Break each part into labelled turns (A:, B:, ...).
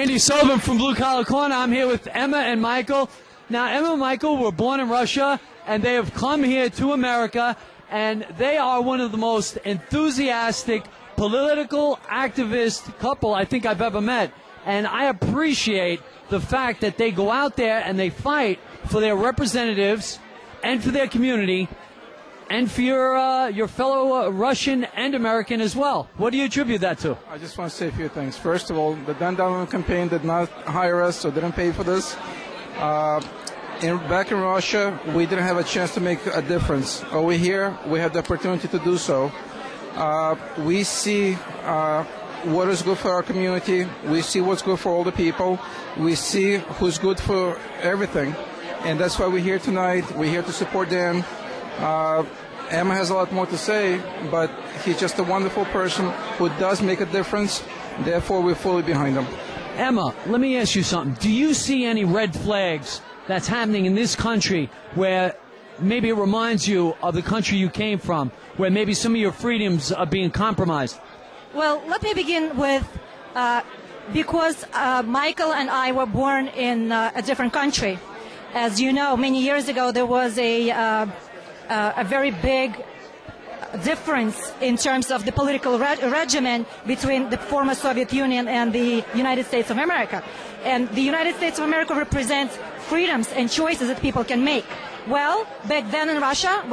A: Andy Sullivan from Blue Collar Corner. I'm here with Emma and Michael. Now, Emma and Michael were born in Russia, and they have come here to America, and they are one of the most enthusiastic political activist couple I think I've ever met. And I appreciate the fact that they go out there and they fight for their representatives and for their community and for your fellow Russian and American as well. What do you attribute that to?
B: I just want to say a few things. First of all, the Donovan campaign did not hire us or didn't pay for this. Back in Russia, we didn't have a chance to make a difference. Over here, we had the opportunity to do so. We see what is good for our community. We see what's good for all the people. We see who's good for everything. And that's why we're here tonight. We're here to support Dan. Emma has a lot more to say, but he's just a wonderful person who does make a difference. Therefore, we're fully behind him.
A: Emma, let me ask you something. Do you see any red flags that's happening in this country where maybe it reminds you of the country you came from, where maybe some of your freedoms are being compromised?
C: Well, let me begin with, because Michael and I were born in a different country. As you know, many years ago there was a very big difference in terms of the political regimen between the former Soviet Union and the United States of America. And the United States of America represents freedoms and choices that people can make. Well, back then in Russia,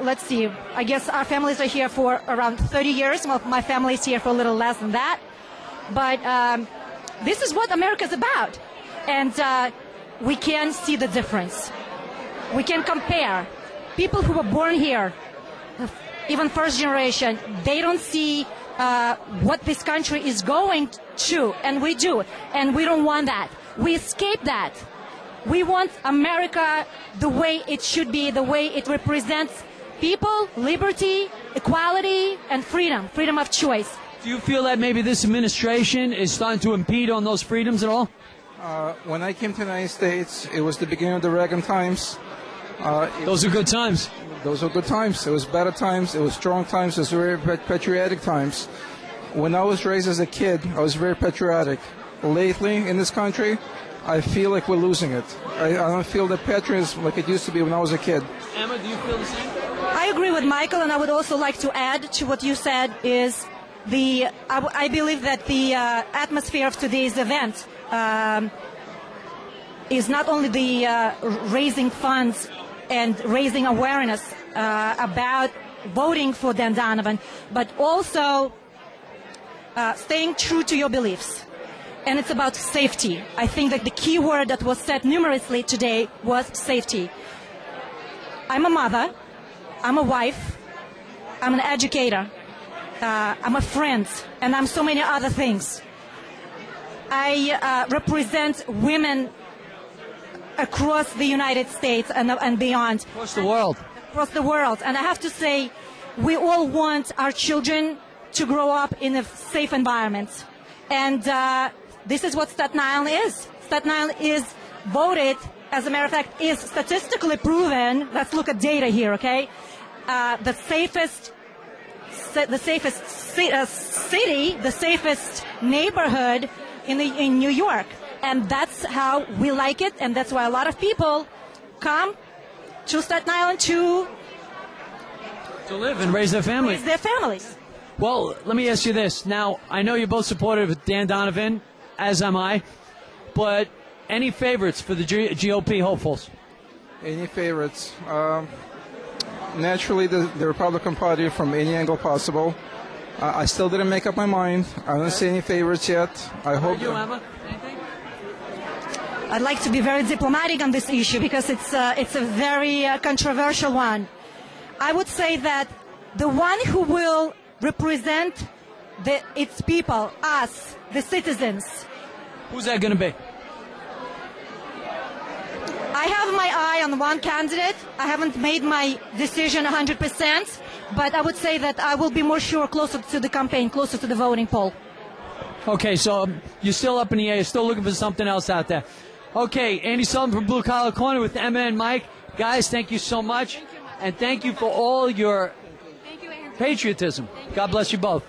C: let's see, I guess our families are here for around 30 years. Well, my family is here for a little less than that. But this is what America is about. And we can see the difference. We can compare. People who were born here, even first generation, they don't see what this country is going to, and we do. And we don't want that. We escape that. We want America the way it should be, the way it represents people, liberty, equality, and freedom of choice.
A: Do you feel that maybe this administration is starting to impede on those freedoms at all?
B: When I came to the United States, it was the beginning of the Reagan times.
A: Those are good times.
B: Those were good times. It was better times. It was strong times. It was very patriotic times. When I was raised as a kid, I was very patriotic. Lately, in this country, I feel like we're losing it. I don't feel the patriotism like it used to be when I was a kid.
A: Emma, do you feel the same?
C: I agree with Michael, and I would also like to add to what you said is I believe that the atmosphere of today's event is not only the raising funds and raising awareness about voting for Dan Donovan, but also staying true to your beliefs. And it's about safety. I think that the key word that was said numerously today was safety. I'm a mother. I'm a wife. I'm an educator. I'm a friend. And I'm so many other things. I represent women across the United States and beyond.
A: Across the world.
C: Across the world. And I have to say, we all want our children to grow up in a safe environment. And this is what Staten Island is. Staten Island is voted, as a matter of fact, is statistically proven. Let's look at data here, okay? The safest city, the safest neighborhood in New York. And that's how we like it, and that's why a lot of people come to Staten Island to
A: live and raise their families.
C: Raise their families.
A: Well, let me ask you this. Now, I know you're both supportive of Dan Donovan, as am I, but any favorites for the GOP hopefuls?
B: Any favorites? Naturally, the Republican Party from any angle possible. I still didn't make up my mind. I don't see any favorites yet. I hope.
A: You, Emma? Anything?
C: I'd like to be very diplomatic on this issue because it's a very controversial one. I would say that the one who will represent its people, us, the citizens.
A: Who's that going to be?
C: I have my eye on one candidate. I haven't made my decision 100%, but I would say that I will be more sure closer to the campaign, closer to the voting poll.
A: Okay, so you're still up in the air. You're still looking for something else out there. Okay, Andy Sullivan from Blue Collar Corner with Emma and Mike. Guys, thank you so much. And thank you for all your patriotism. God bless you both.